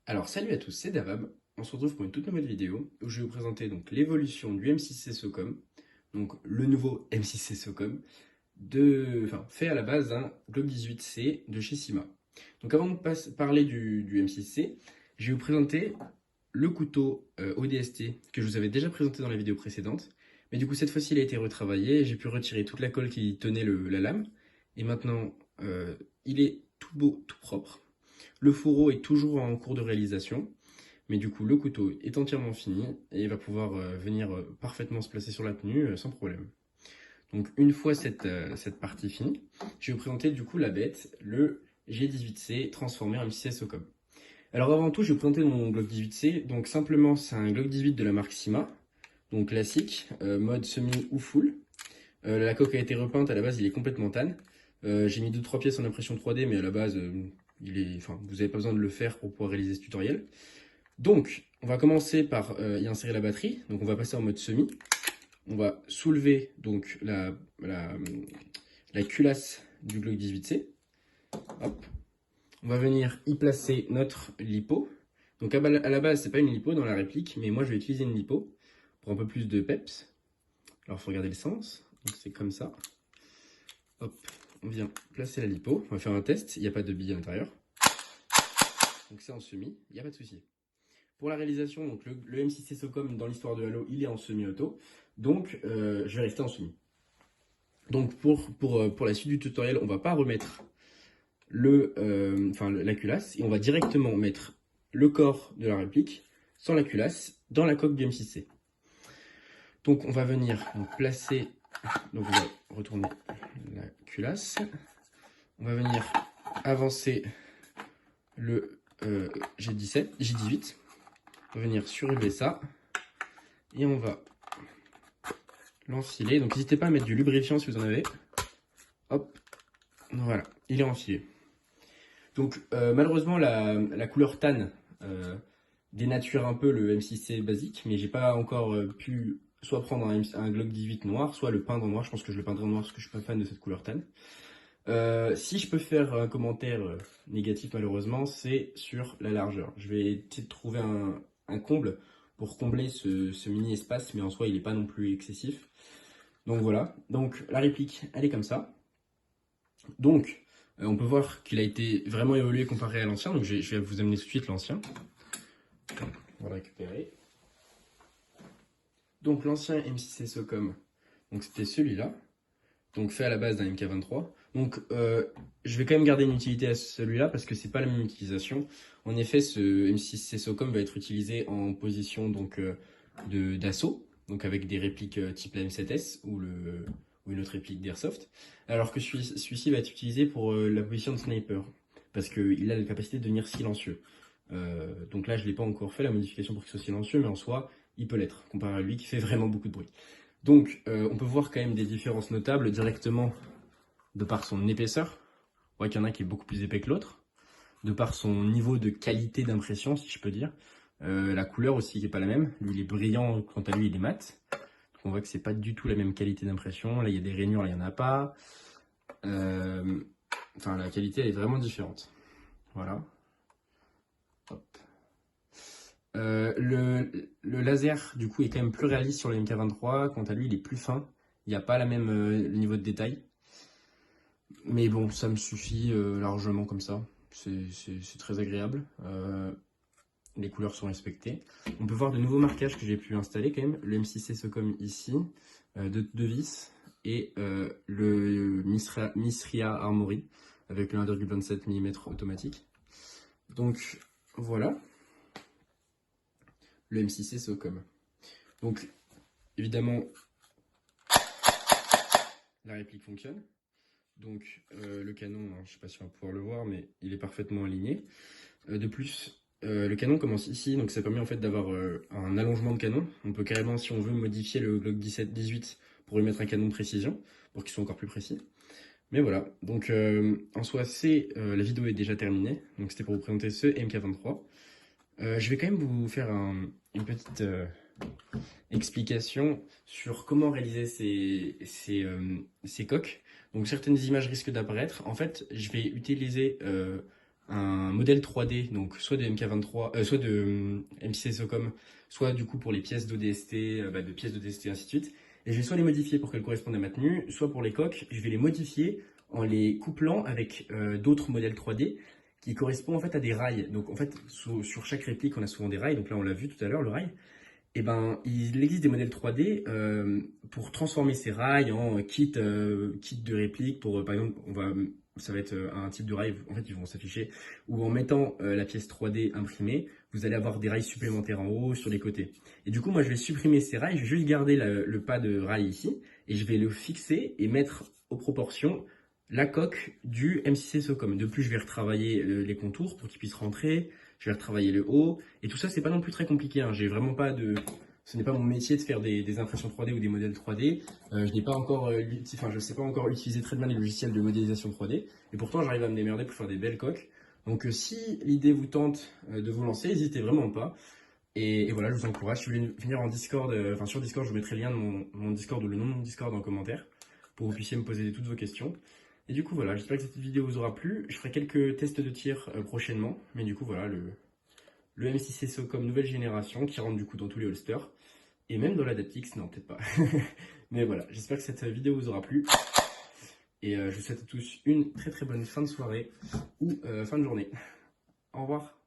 Alors salut à tous, c'est Davab. On se retrouve pour une toute nouvelle vidéo où je vais vous présenter donc l'évolution du M6C SOCOM, donc le nouveau M6C SOCOM, fait à la base d'un Glock 18C de chez Sima. Donc avant de parler du M6C, je vais vous présenter le couteau ODST que je vous avais déjà présenté dans la vidéo précédente. Mais du coup cette fois-ci il a été retravaillé et j'ai pu retirer toute la colle qui tenait la lame. Et maintenant il est tout beau, tout propre. Le fourreau est toujours en cours de réalisation, mais du coup le couteau est entièrement fini et il va pouvoir venir parfaitement se placer sur la tenue sans problème. Donc une fois cette partie finie, je vais vous présenter du coup la bête, le G18C transformé en M6 SOCOM. Alors avant tout, je vais vous présenter mon Glock 18C. Donc simplement, c'est un Glock 18 de la marque Sima, donc classique, mode semi ou full. La coque a été repeinte, à la base il est complètement tan. J'ai mis 2-3 pièces en impression 3D, mais à la base, vous n'avez pas besoin de le faire pour pouvoir réaliser ce tutoriel. Donc, on va commencer par y insérer la batterie. Donc on va passer en mode semi. On va soulever donc la culasse du Glock 18C. Hop. On va venir y placer notre lipo. Donc à la base, c'est pas une lipo dans la réplique, mais moi je vais utiliser une lipo pour un peu plus de peps. Alors il faut regarder le sens. Donc c'est comme ça. Hop, on vient placer la lipo. On va faire un test. Il n'y a pas de bille à l'intérieur. Donc c'est en semi, il n'y a pas de souci. Pour la réalisation, donc le M6C SOCOM dans l'histoire de Halo, il est en semi-auto. Donc je vais rester en semi. Donc pour la suite du tutoriel, on ne va pas remettre la culasse et on va directement mettre le corps de la réplique sans la culasse dans la coque du M6C. Donc on va venir placer, donc on va retourner la culasse, on va venir avancer le G18, on va venir surélever ça et on va l'enfiler. Donc n'hésitez pas à mettre du lubrifiant si vous en avez. Hop, voilà, il est enfilé. Donc malheureusement la couleur tan dénature un peu le M6C basique, mais j'ai pas encore pu soit prendre un Glock 18 noir, soit le peindre en noir. Je pense que je le peindrai en noir parce que je suis pas fan de cette couleur tan. Si je peux faire un commentaire négatif malheureusement, c'est sur la largeur. Je vais essayer de trouver un comble pour combler ce mini espace, mais en soi il n'est pas non plus excessif. Donc voilà, donc la réplique elle est comme ça. Donc on peut voir qu'il a été vraiment évolué comparé à l'ancien, donc je vais vous amener tout de suite l'ancien. On va le récupérer. Donc l'ancien M6 SOCOM, donc c'était celui-là, donc fait à la base d'un MK23. Donc je vais quand même garder une utilité à celui-là parce que c'est pas la même utilisation. En effet, ce M6 SOCOM va être utilisé en position donc d'assaut, donc avec des répliques type la M7S ou une autre réplique d'Airsoft, alors que celui-ci va être utilisé pour la position de sniper parce qu'il a la capacité de devenir silencieux. Donc là, je l'ai pas encore fait la modification pour qu'il soit silencieux, mais en soi, il peut l'être comparé à lui qui fait vraiment beaucoup de bruit. Donc, on peut voir quand même des différences notables directement de par son épaisseur. On voit qu'il y en a qui est beaucoup plus épais que l'autre. De par son niveau de qualité d'impression, si je peux dire. La couleur aussi qui n'est pas la même. Lui, il est brillant, quant à lui, il est mat. Donc, on voit que c'est pas du tout la même qualité d'impression. Là, il y a des rainures, là, il n'y en a pas. Enfin, la qualité, elle est vraiment différente. Voilà. Hop. Le laser, du coup, est quand même plus réaliste sur le MK23. Quant à lui, il est plus fin. Il n'y a pas la même niveau de détail. Mais bon, ça me suffit largement comme ça. C'est très agréable. Les couleurs sont respectées. On peut voir de nouveaux marquages que j'ai pu installer quand même. Le M6C SOCOM ici, deux vis, et le Misria Armory avec le 1,27 mm automatique. Donc voilà, le M6C SOCOM. Donc évidemment, la réplique fonctionne. Donc le canon, je ne sais pas si on va pouvoir le voir, mais il est parfaitement aligné. De plus, le canon commence ici, donc ça permet en fait d'avoir un allongement de canon. On peut carrément, si on veut, modifier le Glock 17-18 pour lui mettre un canon de précision, pour qu'il soit encore plus précis. Mais voilà, donc en soi, la vidéo est déjà terminée. Donc c'était pour vous présenter ce MK23. Je vais quand même vous faire une petite explication sur comment réaliser ces coques. Donc certaines images risquent d'apparaître. En fait, je vais utiliser un modèle 3D, donc soit de MK23, soit de M6 SOCOM, soit du coup pour les pièces d'ODST, de pièces d'ODST, ainsi de suite. Et je vais soit les modifier pour qu'elles correspondent à ma tenue, soit pour les coques, je vais les modifier en les couplant avec d'autres modèles 3D qui correspondent en fait à des rails. Donc en fait, sur chaque réplique, on a souvent des rails. Donc là, on l'a vu tout à l'heure, le rail. Et ben, il existe des modèles 3D pour transformer ces rails en kit de réplique. Pour, par exemple, ça va être un type de rail, en fait, ils vont s'afficher, où en mettant la pièce 3D imprimée, vous allez avoir des rails supplémentaires en haut, sur les côtés. Et du coup, moi, je vais supprimer ces rails, je vais juste garder le pas de rail ici, et je vais le fixer et mettre aux proportions la coque du M6 SOCOM. De plus, je vais retravailler les contours pour qu'ils puissent rentrer, je vais retravailler le haut, et tout ça, c'est pas non plus très compliqué, hein. J'ai vraiment pas de... Ce n'est pas mon métier de faire des impressions 3D ou des modèles 3D. Je n'ai pas encore, enfin, je sais pas encore utiliser très bien les logiciels de modélisation 3D. Et pourtant, j'arrive à me démerder pour faire des belles coques. Donc, si l'idée vous tente de vous lancer, n'hésitez vraiment pas. Et voilà, je vous encourage. Si vous voulez venir en Discord, enfin sur Discord, je vous mettrai le lien de mon Discord ou le nom de mon Discord en commentaire pour que vous puissiez me poser toutes vos questions. Et du coup, voilà, j'espère que cette vidéo vous aura plu. Je ferai quelques tests de tir prochainement. Mais du coup, voilà, le M6 SOCOM nouvelle génération qui rentre du coup dans tous les holsters. Et même dans l'Adaptix, non, peut-être pas. Mais voilà, j'espère que cette vidéo vous aura plu. Et je vous souhaite à tous une très très bonne fin de soirée ou fin de journée. Au revoir.